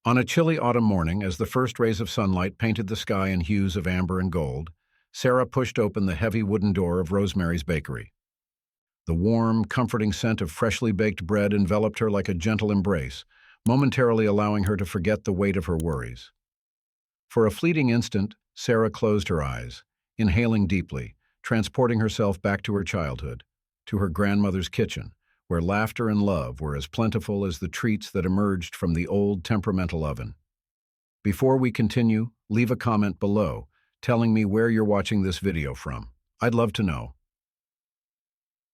On a chilly autumn morning, as the first rays of sunlight painted the sky in hues of amber and gold, Sarah pushed open the heavy wooden door of Rosemary's Bakery. The warm, comforting scent of freshly baked bread enveloped her like a gentle embrace, momentarily allowing her to forget the weight of her worries. For a fleeting instant, Sarah closed her eyes, inhaling deeply, transporting herself back to her childhood, to her grandmother's kitchen, where laughter and love were as plentiful as the treats that emerged from the old temperamental oven. Before we continue, leave a comment below, telling me where you're watching this video from. I'd love to know.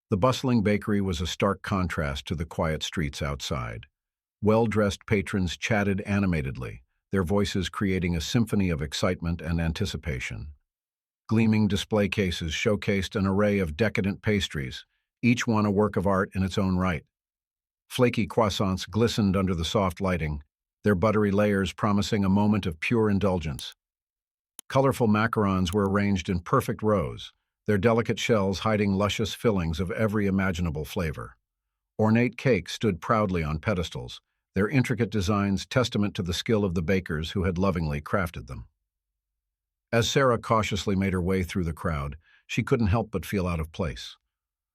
The bustling bakery was a stark contrast to the quiet streets outside. Well-dressed patrons chatted animatedly, their voices creating a symphony of excitement and anticipation. Gleaming display cases showcased an array of decadent pastries, each one a work of art in its own right. Flaky croissants glistened under the soft lighting, their buttery layers promising a moment of pure indulgence. Colorful macarons were arranged in perfect rows, their delicate shells hiding luscious fillings of every imaginable flavor. Ornate cakes stood proudly on pedestals, their intricate designs testament to the skill of the bakers who had lovingly crafted them. As Sarah cautiously made her way through the crowd, she couldn't help but feel out of place.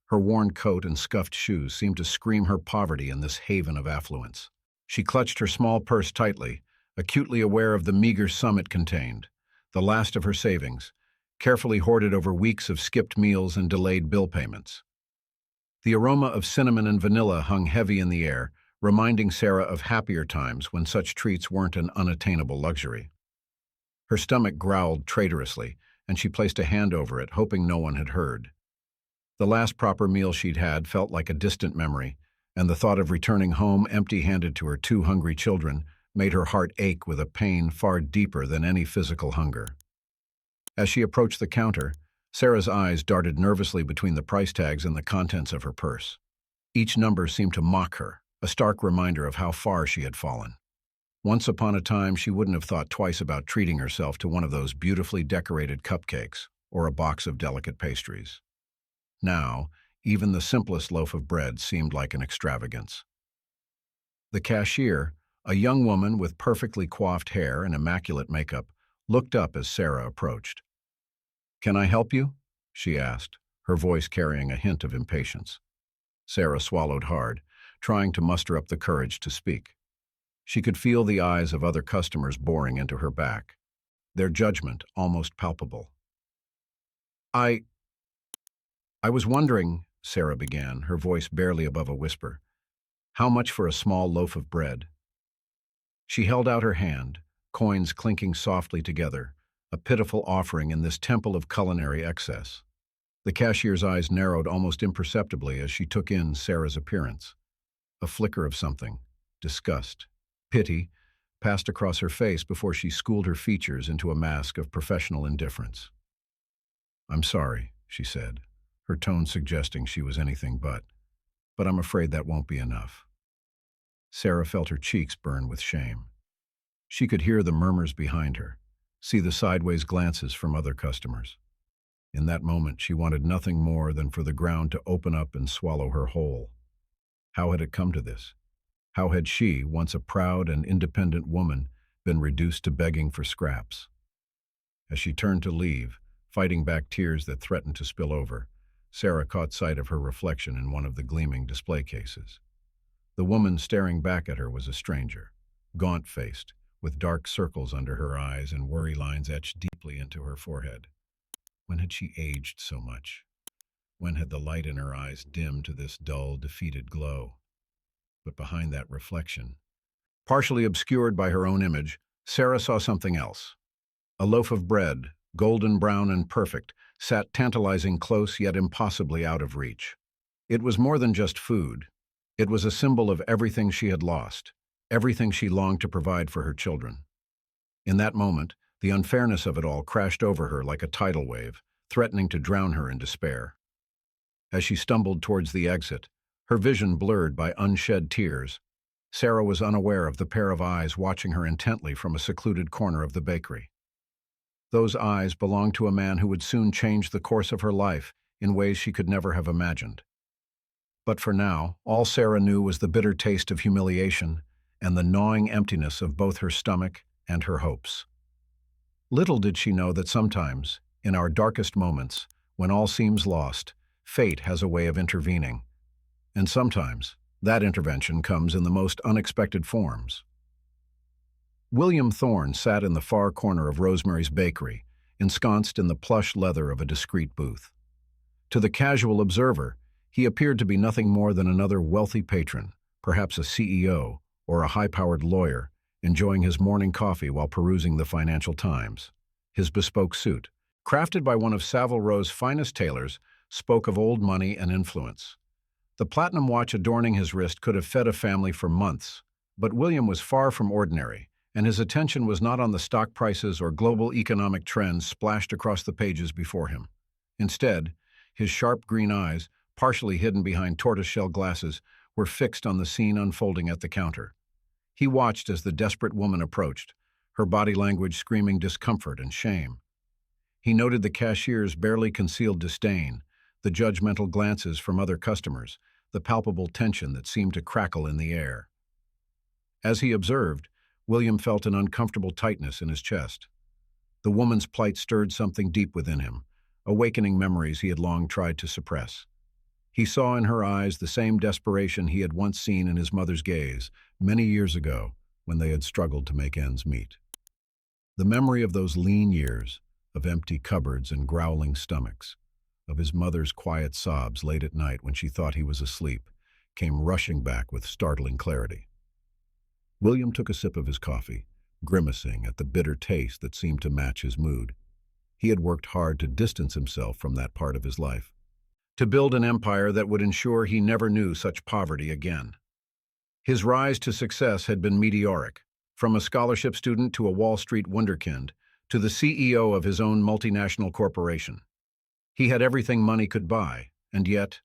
Her worn coat and scuffed shoes seemed to scream her poverty in this haven of affluence. She clutched her small purse tightly, acutely aware of the meager sum it contained, the last of her savings, carefully hoarded over weeks of skipped meals and delayed bill payments. The aroma of cinnamon and vanilla hung heavy in the air, reminding Sarah of happier times when such treats weren't an unattainable luxury. Her stomach growled traitorously, and she placed a hand over it, hoping no one had heard. The last proper meal she'd had felt like a distant memory, and the thought of returning home empty-handed to her two hungry children made her heart ache with a pain far deeper than any physical hunger. As she approached the counter, Sarah's eyes darted nervously between the price tags and the contents of her purse. Each number seemed to mock her, a stark reminder of how far she had fallen. Once upon a time, she wouldn't have thought twice about treating herself to one of those beautifully decorated cupcakes or a box of delicate pastries. Now, even the simplest loaf of bread seemed like an extravagance. The cashier, a young woman with perfectly coiffed hair and immaculate makeup, looked up as Sarah approached. "Can I help you?" she asked, her voice carrying a hint of impatience. Sarah swallowed hard, trying to muster up the courage to speak. She could feel the eyes of other customers boring into her back, their judgment almost palpable. I was wondering," Sarah began, her voice barely above a whisper, "how much for a small loaf of bread?" She held out her hand, coins clinking softly together, a pitiful offering in this temple of culinary excess. The cashier's eyes narrowed almost imperceptibly as she took in Sarah's appearance. A flicker of something, disgust, pity, passed across her face before she schooled her features into a mask of professional indifference. "I'm sorry," she said, her tone suggesting she was anything but I'm afraid that won't be enough." Sarah felt her cheeks burn with shame. She could hear the murmurs behind her, see the sideways glances from other customers. In that moment, she wanted nothing more than for the ground to open up and swallow her whole. How had it come to this? How had she, once a proud and independent woman, been reduced to begging for scraps? As she turned to leave, fighting back tears that threatened to spill over, Sarah caught sight of her reflection in one of the gleaming display cases. The woman staring back at her was a stranger, gaunt-faced, with dark circles under her eyes and worry lines etched deeply into her forehead. When had she aged so much? When had the light in her eyes dimmed to this dull, defeated glow? But behind that reflection, partially obscured by her own image, Sarah saw something else. A loaf of bread, golden brown and perfect, sat tantalizing close yet impossibly out of reach. It was more than just food. It was a symbol of everything she had lost, everything she longed to provide for her children. In that moment, the unfairness of it all crashed over her like a tidal wave, threatening to drown her in despair. As she stumbled towards the exit, her vision blurred by unshed tears, Sarah was unaware of the pair of eyes watching her intently from a secluded corner of the bakery. Those eyes belonged to a man who would soon change the course of her life in ways she could never have imagined. But for now, all Sarah knew was the bitter taste of humiliation and the gnawing emptiness of both her stomach and her hopes. Little did she know that sometimes, in our darkest moments, when all seems lost, fate has a way of intervening. And sometimes, that intervention comes in the most unexpected forms. William Thorne sat in the far corner of Rosemary's Bakery, ensconced in the plush leather of a discreet booth. To the casual observer, he appeared to be nothing more than another wealthy patron, perhaps a CEO or a high-powered lawyer, enjoying his morning coffee while perusing the Financial Times. His bespoke suit, crafted by one of Savile Row's finest tailors, spoke of old money and influence. The platinum watch adorning his wrist could have fed a family for months, but William was far from ordinary, and his attention was not on the stock prices or global economic trends splashed across the pages before him. Instead, his sharp green eyes, partially hidden behind tortoiseshell glasses, were fixed on the scene unfolding at the counter. He watched as the desperate woman approached, her body language screaming discomfort and shame. He noted the cashier's barely concealed disdain, the judgmental glances from other customers, the palpable tension that seemed to crackle in the air. As he observed, William felt an uncomfortable tightness in his chest. The woman's plight stirred something deep within him, awakening memories he had long tried to suppress. He saw in her eyes the same desperation he had once seen in his mother's gaze, many years ago, when they had struggled to make ends meet. The memory of those lean years, of empty cupboards and growling stomachs, of his mother's quiet sobs late at night when she thought he was asleep, came rushing back with startling clarity. William took a sip of his coffee, grimacing at the bitter taste that seemed to match his mood. He had worked hard to distance himself from that part of his life, to build an empire that would ensure he never knew such poverty again. His rise to success had been meteoric, from a scholarship student to a Wall Street wunderkind, to the CEO of his own multinational corporation. He had everything money could buy, and yet,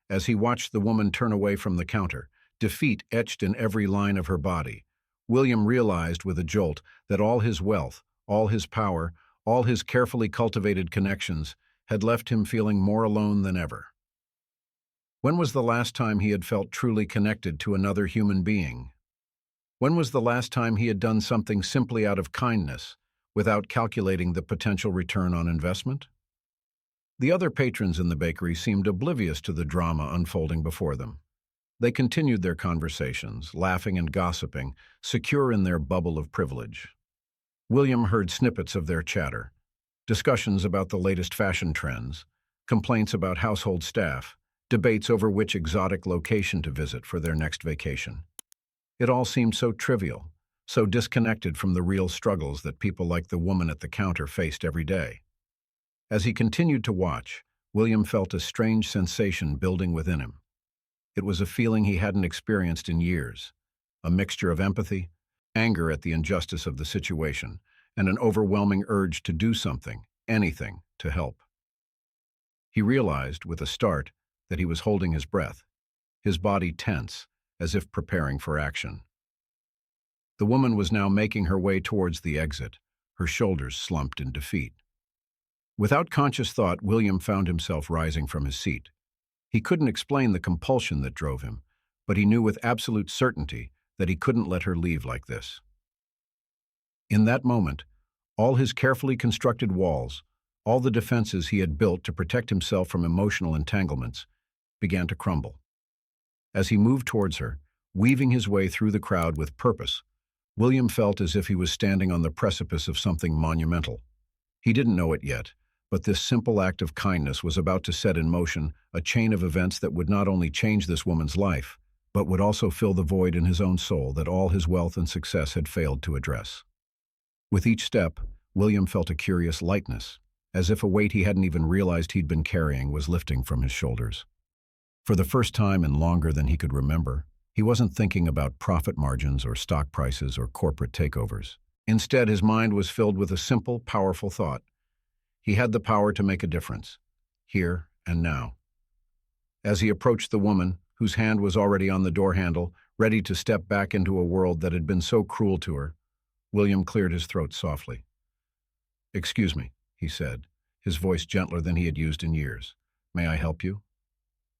as he watched the woman turn away from the counter, defeat etched in every line of her body, William realized with a jolt that all his wealth, all his power, all his carefully cultivated connections had left him feeling more alone than ever. When was the last time he had felt truly connected to another human being? When was the last time he had done something simply out of kindness, without calculating the potential return on investment? The other patrons in the bakery seemed oblivious to the drama unfolding before them. They continued their conversations, laughing and gossiping, secure in their bubble of privilege. William heard snippets of their chatter, discussions about the latest fashion trends, complaints about household staff, debates over which exotic location to visit for their next vacation. It all seemed so trivial, so disconnected from the real struggles that people like the woman at the counter faced every day. As he continued to watch, William felt a strange sensation building within him. It was a feeling he hadn't experienced in years, a mixture of empathy, anger at the injustice of the situation, and an overwhelming urge to do something, anything, to help. He realized, with a start, that he was holding his breath, his body tense, as if preparing for action. The woman was now making her way towards the exit, her shoulders slumped in defeat. Without conscious thought, William found himself rising from his seat. He couldn't explain the compulsion that drove him, but he knew with absolute certainty that he couldn't let her leave like this. In that moment, all his carefully constructed walls, all the defenses he had built to protect himself from emotional entanglements, began to crumble. As he moved towards her, weaving his way through the crowd with purpose, William felt as if he was standing on the precipice of something monumental. He didn't know it yet, but this simple act of kindness was about to set in motion a chain of events that would not only change this woman's life, but would also fill the void in his own soul that all his wealth and success had failed to address. With each step, William felt a curious lightness, as if a weight he hadn't even realized he'd been carrying was lifting from his shoulders. For the first time in longer than he could remember, he wasn't thinking about profit margins or stock prices or corporate takeovers. Instead, his mind was filled with a simple, powerful thought. He had the power to make a difference, here and now. As he approached the woman, whose hand was already on the door handle, ready to step back into a world that had been so cruel to her, William cleared his throat softly. "Excuse me," he said, his voice gentler than he had used in years. "May I help you?"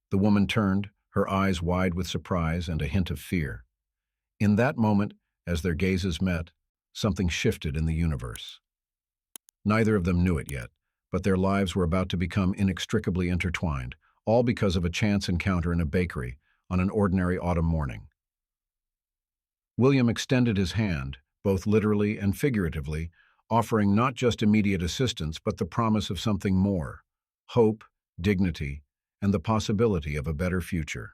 The woman turned, her eyes wide with surprise and a hint of fear. In that moment, as their gazes met, something shifted in the universe. Neither of them knew it yet, but their lives were about to become inextricably intertwined, all because of a chance encounter in a bakery on an ordinary autumn morning. William extended his hand, both literally and figuratively, offering not just immediate assistance but the promise of something more: hope, dignity, and the possibility of a better future.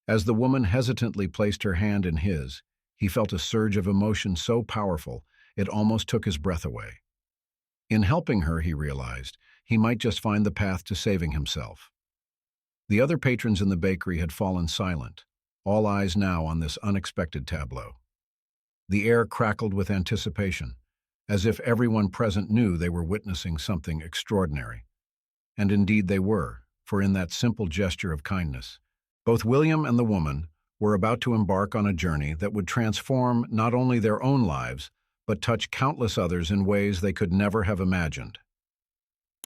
As the woman hesitantly placed her hand in his, he felt a surge of emotion so powerful it almost took his breath away. In helping her, he realized, he might just find the path to saving himself. The other patrons in the bakery had fallen silent, all eyes now on this unexpected tableau. The air crackled with anticipation, as if everyone present knew they were witnessing something extraordinary. And indeed they were, for in that simple gesture of kindness, both William and the woman were about to embark on a journey that would transform not only their own lives, but touch countless others in ways they could never have imagined.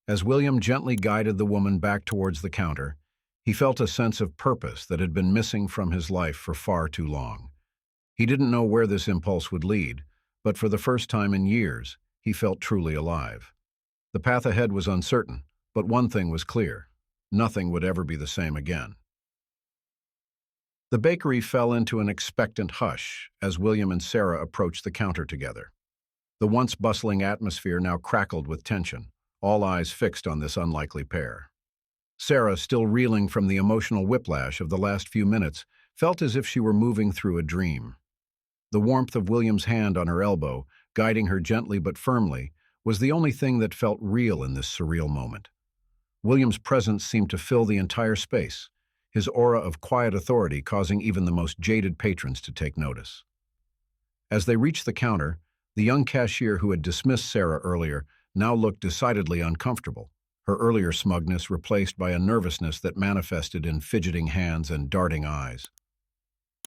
As William gently guided the woman back towards the counter, he felt a sense of purpose that had been missing from his life for far too long. He didn't know where this impulse would lead, but for the first time in years, he felt truly alive. The path ahead was uncertain, but one thing was clear: nothing would ever be the same again. The bakery fell into an expectant hush as William and Sarah approached the counter together. The once bustling atmosphere now crackled with tension, all eyes fixed on this unlikely pair. Sarah, still reeling from the emotional whiplash of the last few minutes, felt as if she were moving through a dream. The warmth of William's hand on her elbow, guiding her gently but firmly, was the only thing that felt real in this surreal moment. William's presence seemed to fill the entire space, his aura of quiet authority causing even the most jaded patrons to take notice. As they reached the counter, the young cashier who had dismissed Sarah earlier now looked decidedly uncomfortable, her earlier smugness replaced by a nervousness that manifested in fidgeting hands and darting eyes.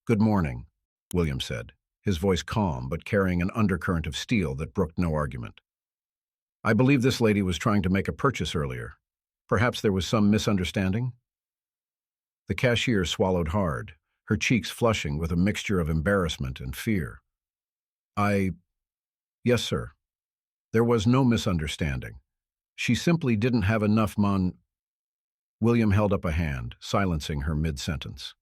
"Good morning," William said, his voice calm but carrying an undercurrent of steel that brooked no argument. "I believe this lady was trying to make a purchase earlier. Perhaps there was some misunderstanding?" The cashier swallowed hard, her cheeks flushing with a mixture of embarrassment and fear. Yes, sir. There was no misunderstanding. She simply didn't have enough William held up a hand, silencing her mid-sentence.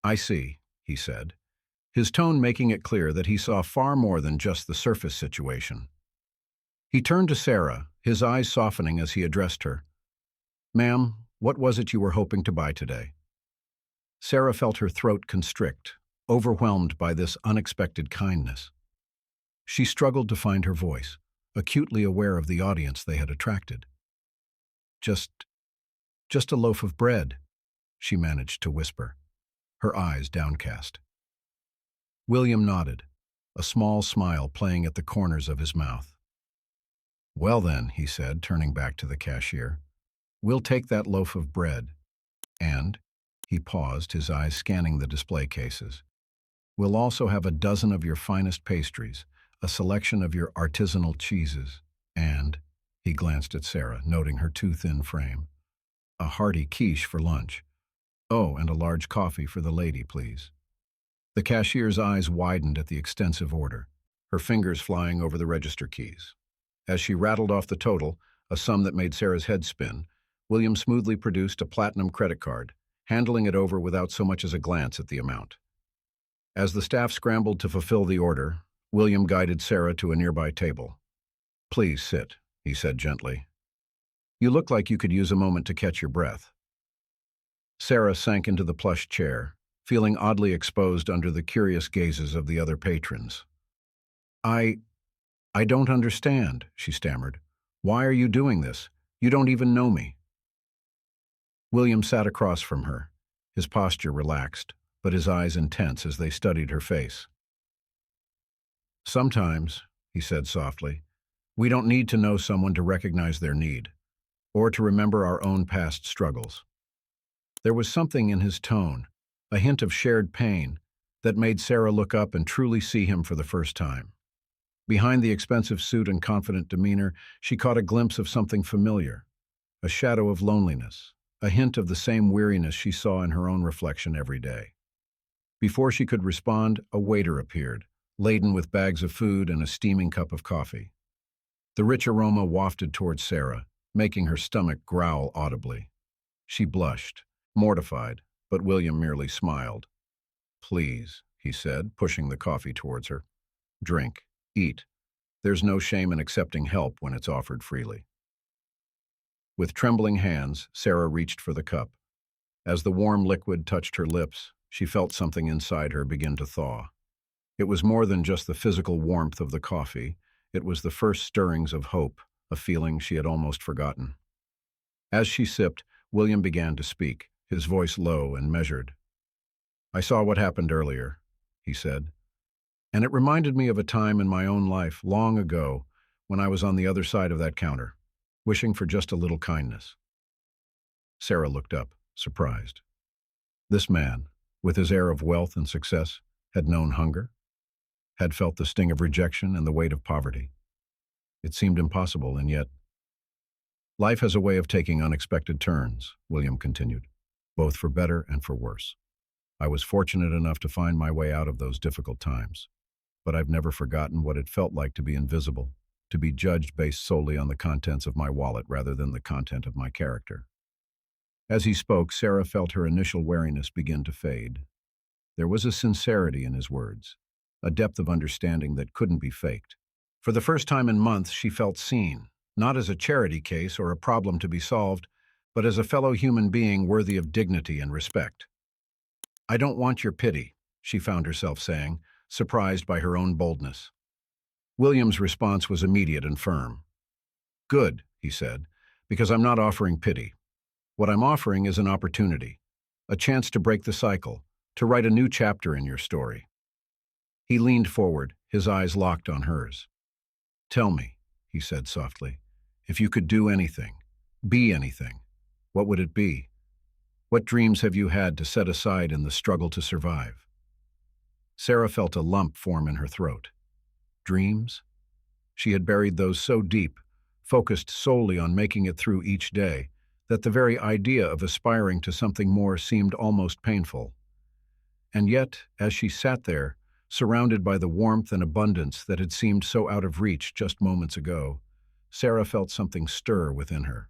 "I see," he said, his tone making it clear that he saw far more than just the surface situation. He turned to Sarah, his eyes softening as he addressed her. "Ma'am, what was it you were hoping to buy today?" Sarah felt her throat constrict, overwhelmed by this unexpected kindness. She struggled to find her voice, acutely aware of the audience they had attracted. Just a loaf of bread," she managed to whisper, her eyes downcast. William nodded, a small smile playing at the corners of his mouth. "Well then," he said, turning back to the cashier, "we'll take that loaf of bread. And," he paused, his eyes scanning the display cases, "we'll also have a dozen of your finest pastries, a selection of your artisanal cheeses, and," he glanced at Sarah, noting her too thin frame, "a hearty quiche for lunch. Oh, and a large coffee for the lady, please." The cashier's eyes widened at the extensive order, her fingers flying over the register keys. As she rattled off the total, a sum that made Sarah's head spin, William smoothly produced a platinum credit card, handling it over without so much as a glance at the amount. As the staff scrambled to fulfill the order, William guided Sarah to a nearby table. "Please sit," he said gently. "You look like you could use a moment to catch your breath." Sarah sank into the plush chair, feeling oddly exposed under the curious gazes of the other patrons. I don't understand," she stammered. "Why are you doing this? You don't even know me." William sat across from her, his posture relaxed, but his eyes intense as they studied her face. "Sometimes," he said softly, "we don't need to know someone to recognize their need, or to remember our own past struggles." There was something in his tone, a hint of shared pain, that made Sarah look up and truly see him for the first time. Behind the expensive suit and confident demeanor, she caught a glimpse of something familiar, a shadow of loneliness, a hint of the same weariness she saw in her own reflection every day. Before she could respond, a waiter appeared, laden with bags of food and a steaming cup of coffee. The rich aroma wafted towards Sarah, making her stomach growl audibly. She blushed, mortified, but William merely smiled. "Please," he said, pushing the coffee towards her. "Drink, eat. There's no shame in accepting help when it's offered freely." With trembling hands, Sarah reached for the cup. As the warm liquid touched her lips, she felt something inside her begin to thaw. It was more than just the physical warmth of the coffee. It was the first stirrings of hope, a feeling she had almost forgotten. As she sipped, William began to speak, his voice low and measured. "I saw what happened earlier," he said, "and it reminded me of a time in my own life, long ago, when I was on the other side of that counter, wishing for just a little kindness." Sarah looked up, surprised. This man, with his air of wealth and success, had known hunger, had felt the sting of rejection and the weight of poverty. It seemed impossible, and yet— "Life has a way of taking unexpected turns," William continued, "both for better and for worse. I was fortunate enough to find my way out of those difficult times, but I've never forgotten what it felt like to be invisible, to be judged based solely on the contents of my wallet rather than the content of my character." As he spoke, Sarah felt her initial wariness begin to fade. There was a sincerity in his words, a depth of understanding that couldn't be faked. For the first time in months, she felt seen, not as a charity case or a problem to be solved, but as a fellow human being worthy of dignity and respect. "I don't want your pity," she found herself saying, surprised by her own boldness. William's response was immediate and firm. "Good," he said, "because I'm not offering pity. What I'm offering is an opportunity, a chance to break the cycle, to write a new chapter in your story." He leaned forward, his eyes locked on hers. "Tell me," he said softly, "if you could do anything, be anything, what would it be? What dreams have you had to set aside in the struggle to survive?" Sarah felt a lump form in her throat. Dreams? She had buried those so deep, focused solely on making it through each day, that the very idea of aspiring to something more seemed almost painful. And yet, as she sat there, surrounded by the warmth and abundance that had seemed so out of reach just moments ago, Sarah felt something stir within her.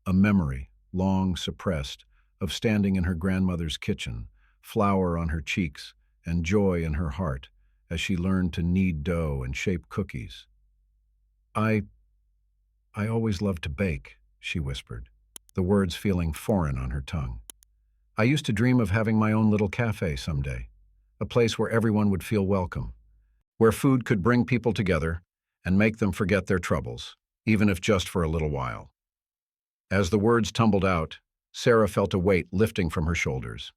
A memory, long suppressed, of standing in her grandmother's kitchen, flour on her cheeks, and joy in her heart, as she learned to knead dough and shape cookies. I always loved to bake," she whispered, the words feeling foreign on her tongue. "I used to dream of having my own little cafe someday, a place where everyone would feel welcome, where food could bring people together and make them forget their troubles, even if just for a little while." As the words tumbled out, Sarah felt a weight lifting from her shoulders.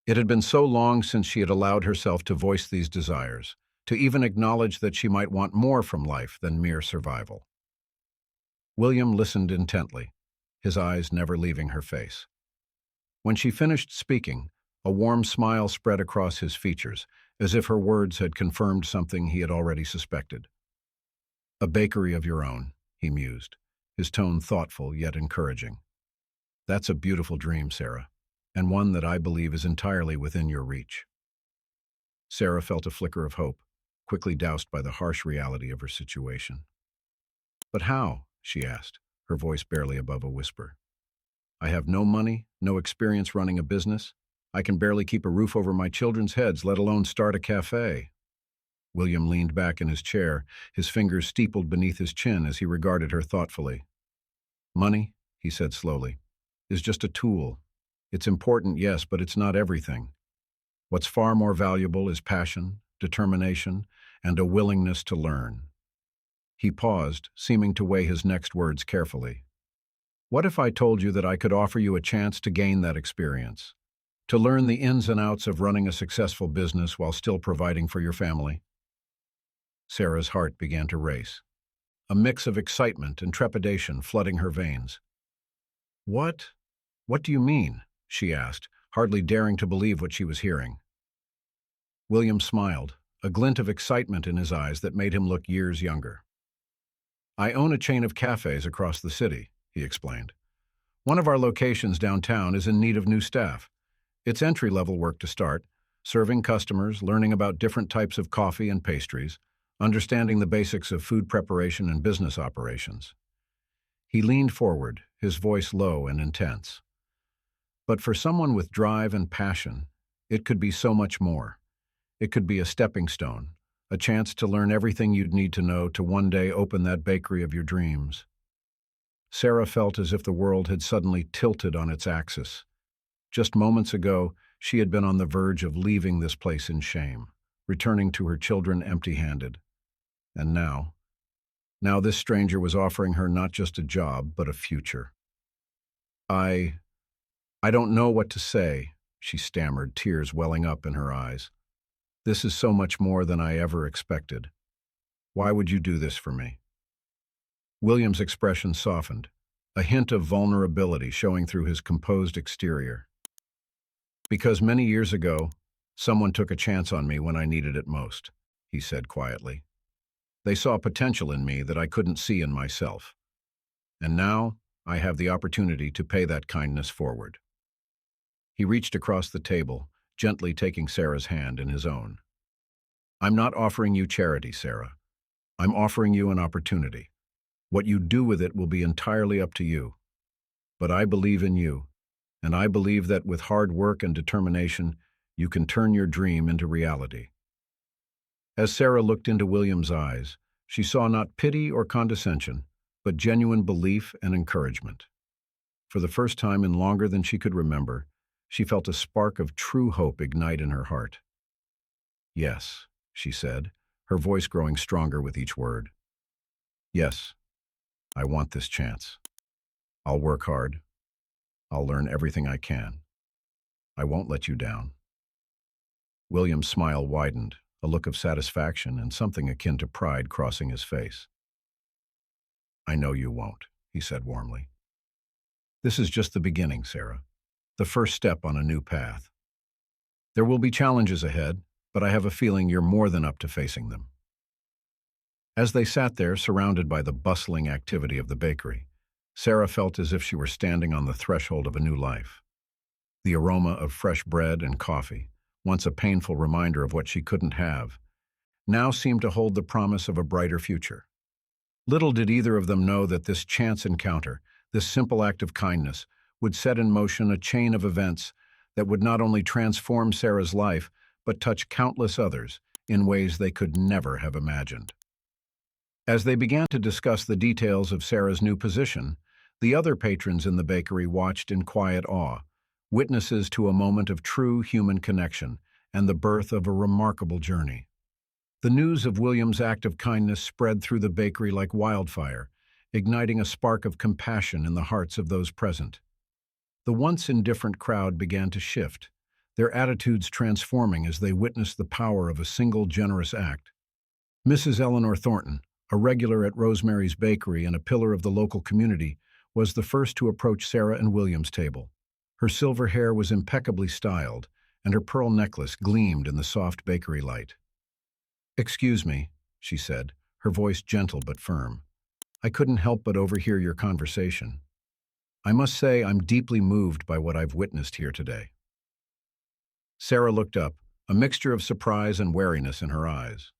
It had been so long since she had allowed herself to voice these desires, to even acknowledge that she might want more from life than mere survival. William listened intently, his eyes never leaving her face. When she finished speaking, a warm smile spread across his features, as if her words had confirmed something he had already suspected. "A bakery of your own," he mused, his tone thoughtful yet encouraging. "That's a beautiful dream, Sarah, and one that I believe is entirely within your reach." Sarah felt a flicker of hope, quickly doused by the harsh reality of her situation. "But how?" she asked, her voice barely above a whisper. "I have no money, no experience running a business. I can barely keep a roof over my children's heads, let alone start a cafe." William leaned back in his chair, his fingers steepled beneath his chin as he regarded her thoughtfully. "Money," he said slowly, "is just a tool. It's important, yes, but it's not everything. What's far more valuable is passion, determination, and a willingness to learn." He paused, seeming to weigh his next words carefully. "What if I told you that I could offer you a chance to gain that experience, to learn the ins and outs of running a successful business while still providing for your family?" Sarah's heart began to race, a mix of excitement and trepidation flooding her veins. What do you mean?" she asked, hardly daring to believe what she was hearing. William smiled, a glint of excitement in his eyes that made him look years younger. "I own a chain of cafes across the city," he explained. "One of our locations downtown is in need of new staff. It's entry-level work to start, serving customers, learning about different types of coffee and pastries, understanding the basics of food preparation and business operations. He leaned forward, his voice low and intense. But for someone with drive and passion, it could be so much more. It could be a stepping stone, a chance to learn everything you'd need to know to one day open that bakery of your dreams. Sarah felt as if the world had suddenly tilted on its axis. Just moments ago, she had been on the verge of leaving this place in shame, returning to her children empty-handed. And now this stranger was offering her not just a job, but a future. I don't know what to say, she stammered, tears welling up in her eyes. This is so much more than I ever expected. Why would you do this for me? William's expression softened, a hint of vulnerability showing through his composed exterior. Because many years ago, someone took a chance on me when I needed it most, he said quietly. They saw potential in me that I couldn't see in myself. And now, I have the opportunity to pay that kindness forward. He reached across the table, gently taking Sarah's hand in his own. I'm not offering you charity, Sarah. I'm offering you an opportunity. What you do with it will be entirely up to you. But I believe in you, and I believe that with hard work and determination, you can turn your dream into reality. As Sarah looked into William's eyes, she saw not pity or condescension, but genuine belief and encouragement. For the first time in longer than she could remember, she felt a spark of true hope ignite in her heart. Yes, she said, her voice growing stronger with each word. Yes, I want this chance. I'll work hard. I'll learn everything I can. I won't let you down. William's smile widened, a look of satisfaction and something akin to pride crossing his face. I know you won't, he said warmly. This is just the beginning, Sarah. The first step on a new path. There will be challenges ahead, but I have a feeling you're more than up to facing them. As they sat there, surrounded by the bustling activity of the bakery, Sarah felt as if she were standing on the threshold of a new life. The aroma of fresh bread and coffee, once a painful reminder of what she couldn't have, now seemed to hold the promise of a brighter future. Little did either of them know that this chance encounter, this simple act of kindness, would set in motion a chain of events that would not only transform Sarah's life, but touch countless others in ways they could never have imagined. As they began to discuss the details of Sarah's new position, the other patrons in the bakery watched in quiet awe, witnesses to a moment of true human connection and the birth of a remarkable journey. The news of William's act of kindness spread through the bakery like wildfire, igniting a spark of compassion in the hearts of those present. The once indifferent crowd began to shift, their attitudes transforming as they witnessed the power of a single generous act. Mrs. Eleanor Thornton, a regular at Rosemary's Bakery and a pillar of the local community, was the first to approach Sarah and William's table. Her silver hair was impeccably styled, and her pearl necklace gleamed in the soft bakery light. "Excuse me," she said, her voice gentle but firm. "I couldn't help but overhear your conversation. I must say I'm deeply moved by what I've witnessed here today." Sarah looked up, a mixture of surprise and wariness in her eyes.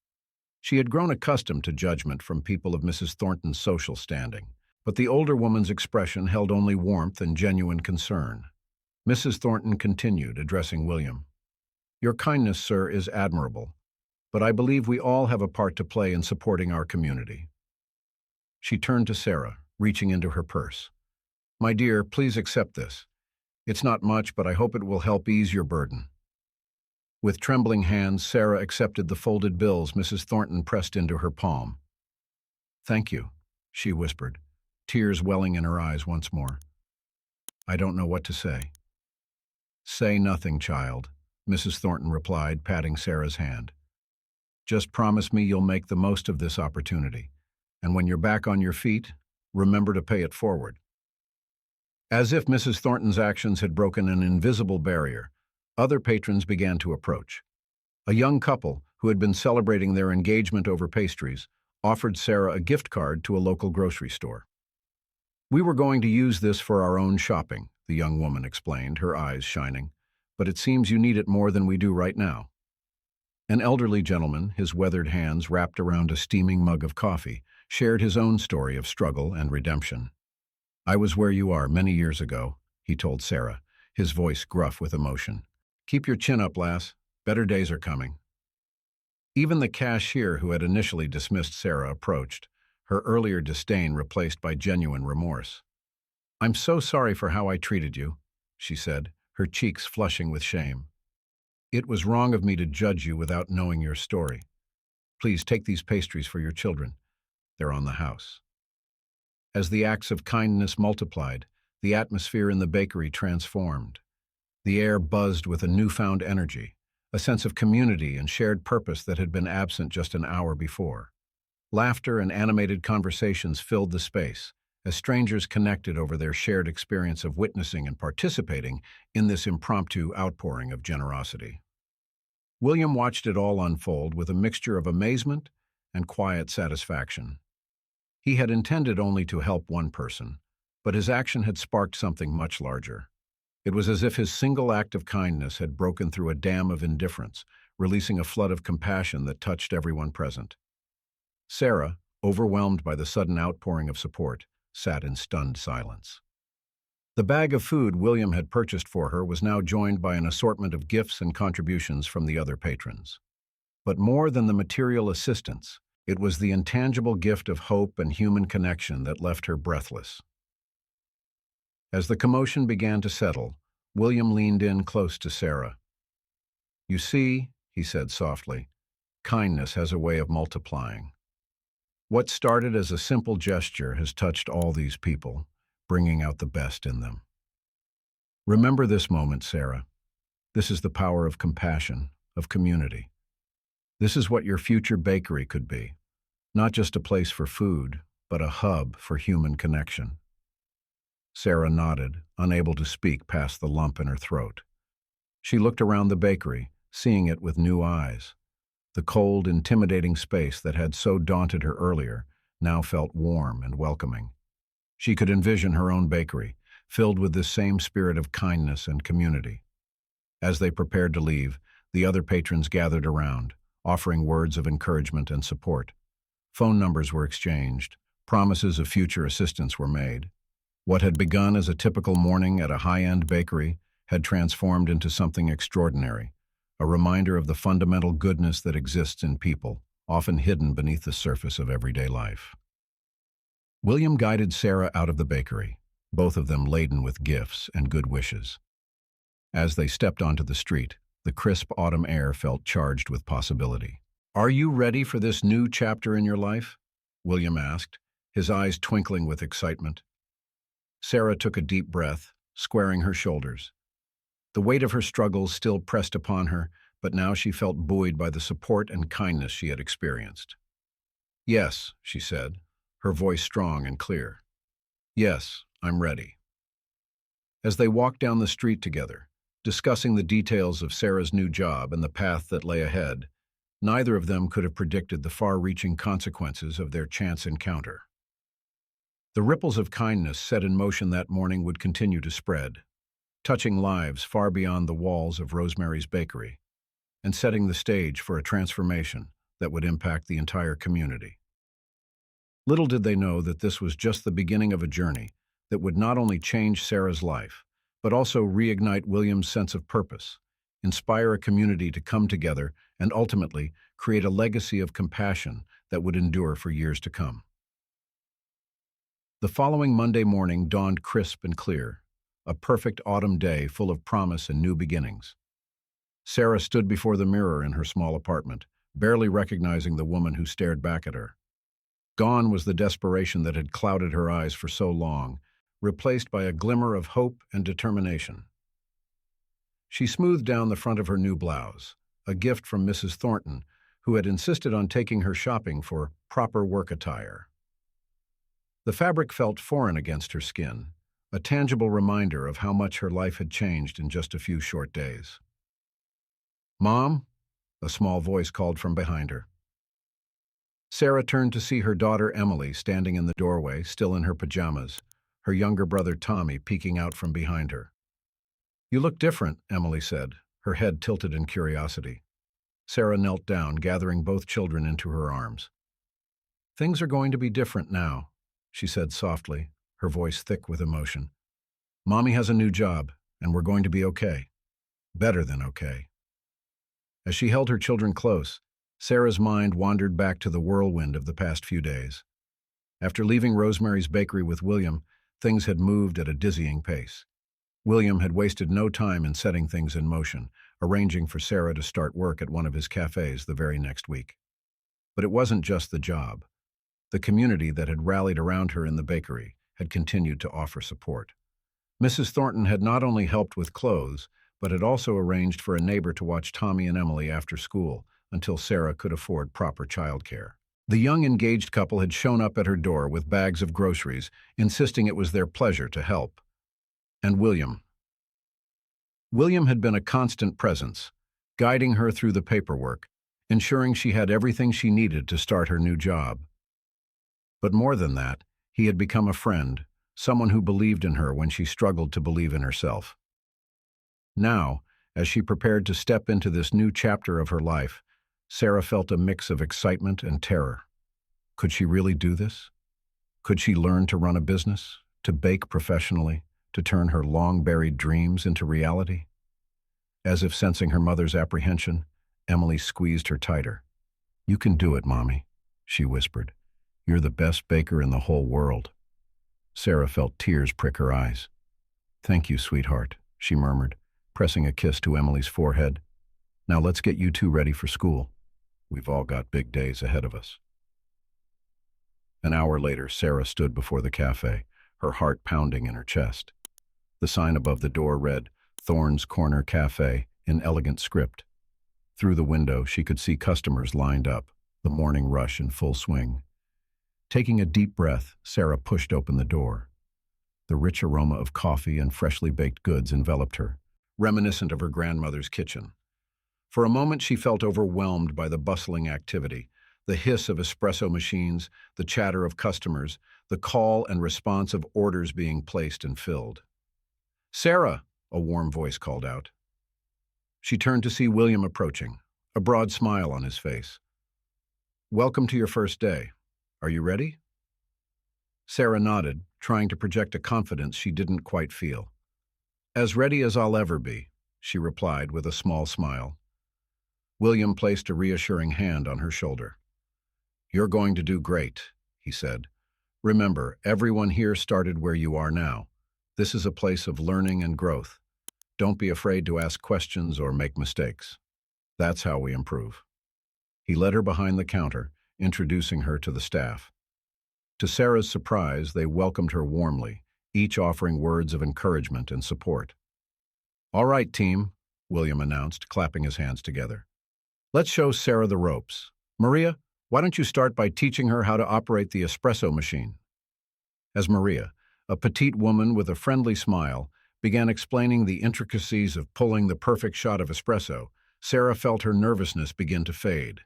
She had grown accustomed to judgment from people of Mrs. Thornton's social standing, but the older woman's expression held only warmth and genuine concern. Mrs. Thornton continued, addressing William. "Your kindness, sir, is admirable, but I believe we all have a part to play in supporting our community." She turned to Sarah, reaching into her purse. "My dear, please accept this. It's not much, but I hope it will help ease your burden." With trembling hands, Sarah accepted the folded bills Mrs. Thornton pressed into her palm. "Thank you," she whispered, tears welling in her eyes once more. "I don't know what to say." "Say nothing, child," Mrs. Thornton replied, patting Sarah's hand. "Just promise me you'll make the most of this opportunity, and when you're back on your feet, remember to pay it forward." As if Mrs. Thornton's actions had broken an invisible barrier, other patrons began to approach. A young couple, who had been celebrating their engagement over pastries, offered Sarah a gift card to a local grocery store. "We were going to use this for our own shopping," the young woman explained, her eyes shining. but it seems you need it more than we do right now." An elderly gentleman, his weathered hands wrapped around a steaming mug of coffee, shared his own story of struggle and redemption. "I was where you are many years ago," he told Sarah, his voice gruff with emotion. "Keep your chin up, lass. Better days are coming." Even the cashier who had initially dismissed Sarah approached, her earlier disdain replaced by genuine remorse. "I'm so sorry for how I treated you," she said, her cheeks flushing with shame. "It was wrong of me to judge you without knowing your story. Please take these pastries for your children. They're on the house." As the acts of kindness multiplied, the atmosphere in the bakery transformed. The air buzzed with a newfound energy, a sense of community and shared purpose that had been absent just an hour before. Laughter and animated conversations filled the space, as strangers connected over their shared experience of witnessing and participating in this impromptu outpouring of generosity. William watched it all unfold with a mixture of amazement and quiet satisfaction. He had intended only to help one person, but his action had sparked something much larger. It was as if his single act of kindness had broken through a dam of indifference, releasing a flood of compassion that touched everyone present. Sarah, overwhelmed by the sudden outpouring of support, sat in stunned silence. The bag of food William had purchased for her was now joined by an assortment of gifts and contributions from the other patrons. But more than the material assistance, it was the intangible gift of hope and human connection that left her breathless. As the commotion began to settle, William leaned in close to Sarah. "You see," he said softly, "kindness has a way of multiplying. What started as a simple gesture has touched all these people, bringing out the best in them. Remember this moment, Sarah. This is the power of compassion, of community. This is what your future bakery could be, not just a place for food, but a hub for human connection." Sarah nodded, unable to speak past the lump in her throat. She looked around the bakery, seeing it with new eyes. The cold, intimidating space that had so daunted her earlier now felt warm and welcoming. She could envision her own bakery, filled with this same spirit of kindness and community. As they prepared to leave, the other patrons gathered around, offering words of encouragement and support. Phone numbers were exchanged, promises of future assistance were made. What had begun as a typical morning at a high-end bakery had transformed into something extraordinary, a reminder of the fundamental goodness that exists in people, often hidden beneath the surface of everyday life. William guided Sarah out of the bakery, both of them laden with gifts and good wishes. As they stepped onto the street, the crisp autumn air felt charged with possibility. "Are you ready for this new chapter in your life?" William asked, his eyes twinkling with excitement. Sarah took a deep breath, squaring her shoulders. The weight of her struggles still pressed upon her, but now she felt buoyed by the support and kindness she had experienced. "Yes," she said, her voice strong and clear. "Yes, I'm ready." As they walked down the street together, discussing the details of Sarah's new job and the path that lay ahead, neither of them could have predicted the far-reaching consequences of their chance encounter. The ripples of kindness set in motion that morning would continue to spread, touching lives far beyond the walls of Rosemary's Bakery, and setting the stage for a transformation that would impact the entire community. Little did they know that this was just the beginning of a journey that would not only change Sarah's life, but also reignite William's sense of purpose, inspire a community to come together, and ultimately create a legacy of compassion that would endure for years to come. The following Monday morning dawned crisp and clear, a perfect autumn day full of promise and new beginnings. Sarah stood before the mirror in her small apartment, barely recognizing the woman who stared back at her. Gone was the desperation that had clouded her eyes for so long, replaced by a glimmer of hope and determination. She smoothed down the front of her new blouse, a gift from Mrs. Thornton, who had insisted on taking her shopping for proper work attire. The fabric felt foreign against her skin, a tangible reminder of how much her life had changed in just a few short days. "Mom?" a small voice called from behind her. Sarah turned to see her daughter Emily standing in the doorway, still in her pajamas, her younger brother Tommy peeking out from behind her. You look different, Emily said, her head tilted in curiosity. Sarah knelt down, gathering both children into her arms. Things are going to be different now, she said softly, her voice thick with emotion. Mommy has a new job, and we're going to be okay. Better than okay. As she held her children close, Sarah's mind wandered back to the whirlwind of the past few days. After leaving Rosemary's Bakery with William, things had moved at a dizzying pace. William had wasted no time in setting things in motion, arranging for Sarah to start work at one of his cafes the very next week. But it wasn't just the job. The community that had rallied around her in the bakery had continued to offer support. Mrs. Thornton had not only helped with clothes, but had also arranged for a neighbor to watch Tommy and Emily after school until Sarah could afford proper childcare. The young engaged couple had shown up at her door with bags of groceries, insisting it was their pleasure to help. And William. William had been a constant presence, guiding her through the paperwork, ensuring she had everything she needed to start her new job. But more than that, he had become a friend, someone who believed in her when she struggled to believe in herself. Now, as she prepared to step into this new chapter of her life, Sarah felt a mix of excitement and terror. Could she really do this? Could she learn to run a business, to bake professionally, to turn her long-buried dreams into reality? As if sensing her mother's apprehension, Emily squeezed her tighter. "You can do it, Mommy," she whispered. "You're the best baker in the whole world." Sarah felt tears prick her eyes. "Thank you, sweetheart," she murmured, pressing a kiss to Emily's forehead. "Now let's get you two ready for school. We've all got big days ahead of us." An hour later, Sarah stood before the cafe, her heart pounding in her chest. The sign above the door read, "Thorne's Corner Cafe," in elegant script. Through the window, she could see customers lined up, the morning rush in full swing. Taking a deep breath, Sarah pushed open the door. The rich aroma of coffee and freshly baked goods enveloped her, reminiscent of her grandmother's kitchen. For a moment she felt overwhelmed by the bustling activity, the hiss of espresso machines, the chatter of customers, the call and response of orders being placed and filled. "Sarah!" a warm voice called out. She turned to see William approaching, a broad smile on his face. "Welcome to your first day. Are you ready?" Sarah nodded, trying to project a confidence she didn't quite feel. "As ready as I'll ever be," she replied with a small smile. William placed a reassuring hand on her shoulder. "You're going to do great," he said. "Remember, everyone here started where you are now. This is a place of learning and growth. Don't be afraid to ask questions or make mistakes. That's how we improve." He led her behind the counter, introducing her to the staff. To Sarah's surprise, they welcomed her warmly, each offering words of encouragement and support. "All right, team," William announced, clapping his hands together. "Let's show Sarah the ropes. Maria, why don't you start by teaching her how to operate the espresso machine?" As Maria, a petite woman with a friendly smile, began explaining the intricacies of pulling the perfect shot of espresso, Sarah felt her nervousness begin to fade.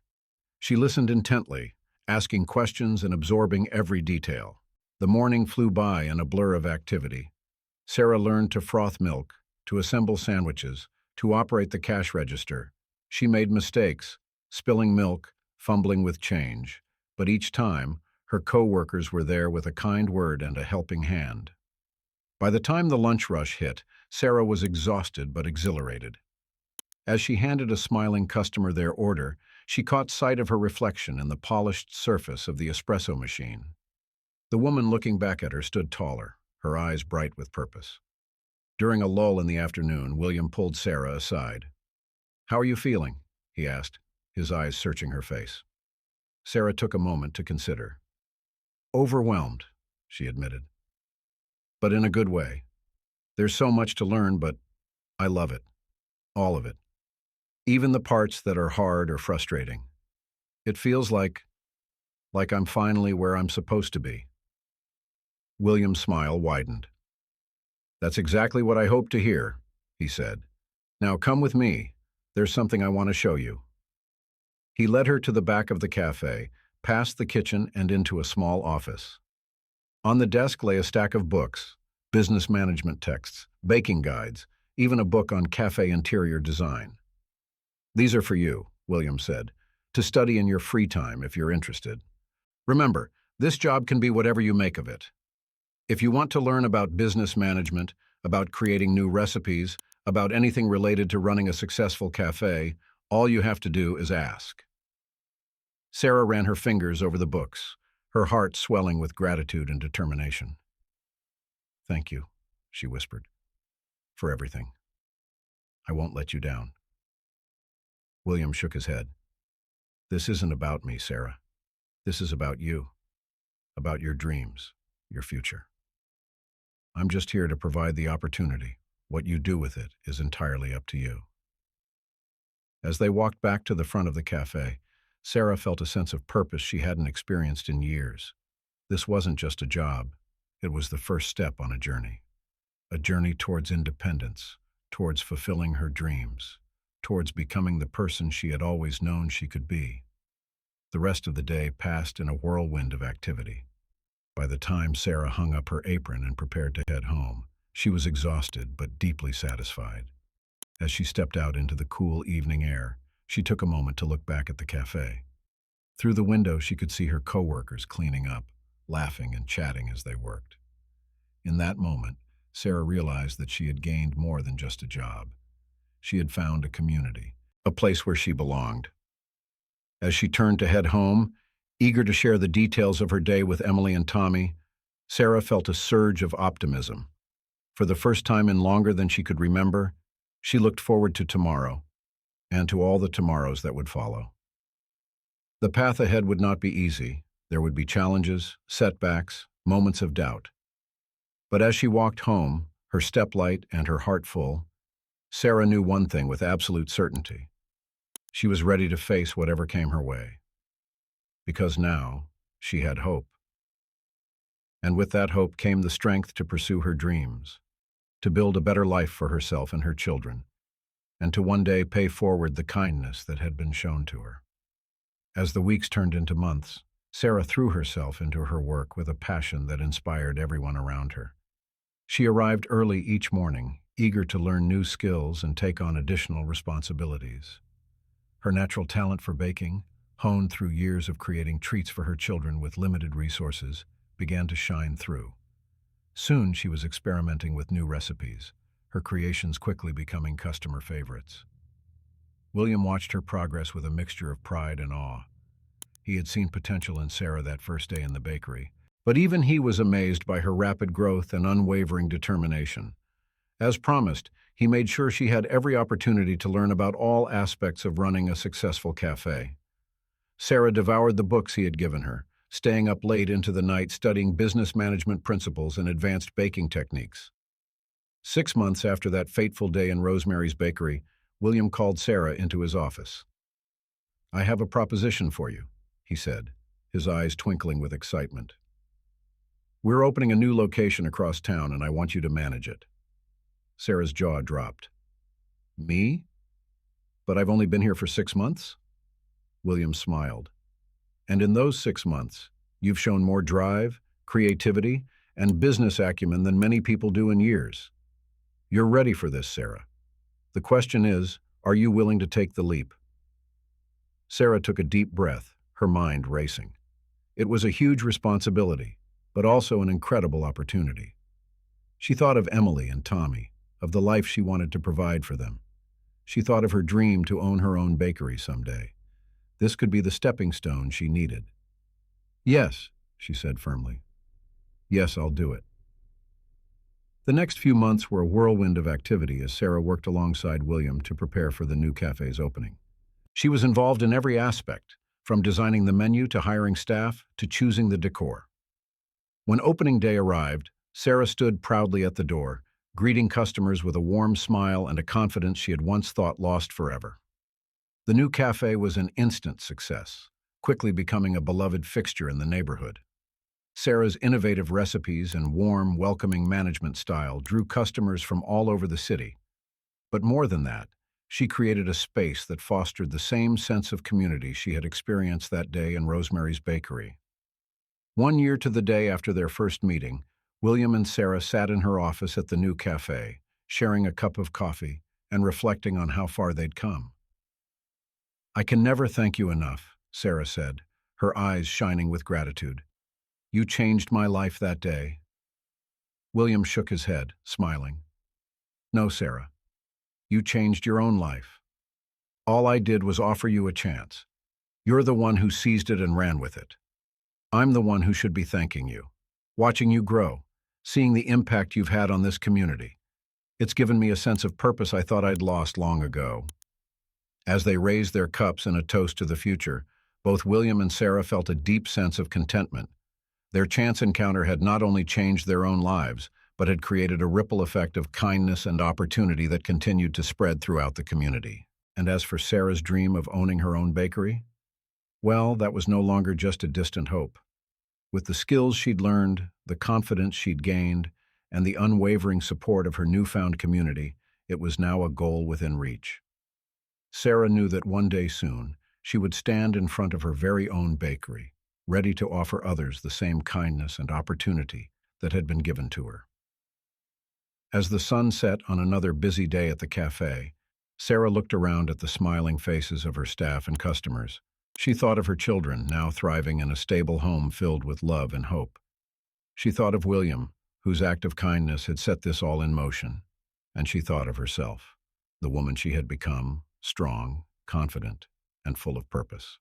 She listened intently, asking questions and absorbing every detail. The morning flew by in a blur of activity. Sarah learned to froth milk, to assemble sandwiches, to operate the cash register. She made mistakes, spilling milk, fumbling with change, but each time, her co-workers were there with a kind word and a helping hand. By the time the lunch rush hit, Sarah was exhausted but exhilarated. As she handed a smiling customer their order, she caught sight of her reflection in the polished surface of the espresso machine. The woman looking back at her stood taller, her eyes bright with purpose. During a lull in the afternoon, William pulled Sarah aside. "How are you feeling?" he asked, his eyes searching her face. Sarah took a moment to consider. "Overwhelmed," she admitted. "But in a good way. There's so much to learn, but I love it. All of it. Even the parts that are hard or frustrating. It feels like I'm finally where I'm supposed to be." William's smile widened. "That's exactly what I hoped to hear," he said. "Now come with me. There's something I want to show you." He led her to the back of the cafe, past the kitchen and into a small office. On the desk lay a stack of books, business management texts, baking guides, even a book on cafe interior design. "These are for you," William said, "to study in your free time if you're interested. Remember, this job can be whatever you make of it. If you want to learn about business management, about creating new recipes, about anything related to running a successful cafe, all you have to do is ask." Sarah ran her fingers over the books, her heart swelling with gratitude and determination. "Thank you," she whispered, "for everything. I won't let you down." William shook his head. "This isn't about me, Sarah. This is about you, about your dreams, your future. I'm just here to provide the opportunity. What you do with it is entirely up to you." As they walked back to the front of the cafe, Sarah felt a sense of purpose she hadn't experienced in years. This wasn't just a job. It was the first step on a journey towards independence, towards fulfilling her dreams, towards becoming the person she had always known she could be. The rest of the day passed in a whirlwind of activity. By the time Sarah hung up her apron and prepared to head home, she was exhausted but deeply satisfied. As she stepped out into the cool evening air, she took a moment to look back at the cafe. Through the window, she could see her coworkers cleaning up, laughing and chatting as they worked. In that moment, Sarah realized that she had gained more than just a job. She had found a community, a place where she belonged. As she turned to head home, eager to share the details of her day with Emily and Tommy, Sarah felt a surge of optimism. For the first time in longer than she could remember, she looked forward to tomorrow, and to all the tomorrows that would follow. The path ahead would not be easy. There would be challenges, setbacks, moments of doubt. But as she walked home, her step light and her heart full, Sarah knew one thing with absolute certainty. She was ready to face whatever came her way. Because now, she had hope. And with that hope came the strength to pursue her dreams, to build a better life for herself and her children, and to one day pay forward the kindness that had been shown to her. As the weeks turned into months, Sarah threw herself into her work with a passion that inspired everyone around her. She arrived early each morning, eager to learn new skills and take on additional responsibilities. Her natural talent for baking, honed through years of creating treats for her children with limited resources, began to shine through. Soon she was experimenting with new recipes, her creations quickly becoming customer favorites. William watched her progress with a mixture of pride and awe. He had seen potential in Sarah that first day in the bakery, but even he was amazed by her rapid growth and unwavering determination. As promised, he made sure she had every opportunity to learn about all aspects of running a successful cafe. Sarah devoured the books he had given her, staying up late into the night studying business management principles and advanced baking techniques. 6 months after that fateful day in Rosemary's Bakery, William called Sarah into his office. "I have a proposition for you," he said, his eyes twinkling with excitement. "We're opening a new location across town, and I want you to manage it." Sarah's jaw dropped. "Me? But I've only been here for 6 months?" William smiled. "And in those 6 months, you've shown more drive, creativity, and business acumen than many people do in years. You're ready for this, Sarah. The question is, are you willing to take the leap?" Sarah took a deep breath, her mind racing. It was a huge responsibility, but also an incredible opportunity. She thought of Emily and Tommy, of the life she wanted to provide for them. She thought of her dream to own her own bakery someday. This could be the stepping stone she needed. "Yes," she said firmly. "Yes, I'll do it." The next few months were a whirlwind of activity as Sarah worked alongside William to prepare for the new cafe's opening. She was involved in every aspect, from designing the menu to hiring staff to choosing the decor. When opening day arrived, Sarah stood proudly at the door, greeting customers with a warm smile and a confidence she had once thought lost forever. The new cafe was an instant success, quickly becoming a beloved fixture in the neighborhood. Sarah's innovative recipes and warm, welcoming management style drew customers from all over the city. But more than that, she created a space that fostered the same sense of community she had experienced that day in Rosemary's Bakery. 1 year to the day after their first meeting, William and Sarah sat in her office at the new cafe, sharing a cup of coffee and reflecting on how far they'd come. "I can never thank you enough," Sarah said, her eyes shining with gratitude. "You changed my life that day." William shook his head, smiling. "No, Sarah. You changed your own life. All I did was offer you a chance. You're the one who seized it and ran with it. I'm the one who should be thanking you, watching you grow, seeing the impact you've had on this community. It's given me a sense of purpose I thought I'd lost long ago." As they raised their cups in a toast to the future, both William and Sarah felt a deep sense of contentment. Their chance encounter had not only changed their own lives, but had created a ripple effect of kindness and opportunity that continued to spread throughout the community. And as for Sarah's dream of owning her own bakery, well, that was no longer just a distant hope. With the skills she'd learned, the confidence she'd gained, and the unwavering support of her newfound community, it was now a goal within reach. Sarah knew that one day soon, she would stand in front of her very own bakery, ready to offer others the same kindness and opportunity that had been given to her. As the sun set on another busy day at the cafe, Sarah looked around at the smiling faces of her staff and customers. She thought of her children, now thriving in a stable home filled with love and hope. She thought of William, whose act of kindness had set this all in motion. And she thought of herself, the woman she had become, strong, confident, and full of purpose.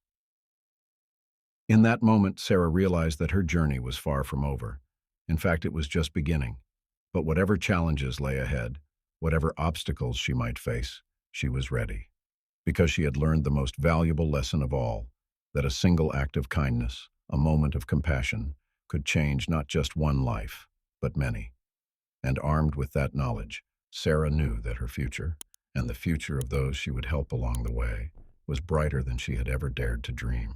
In that moment, Sarah realized that her journey was far from over. In fact, it was just beginning. But whatever challenges lay ahead, whatever obstacles she might face, she was ready. Because she had learned the most valuable lesson of all, that a single act of kindness, a moment of compassion, could change not just one life, but many. And armed with that knowledge, Sarah knew that her future, and the future of those she would help along the way, was brighter than she had ever dared to dream.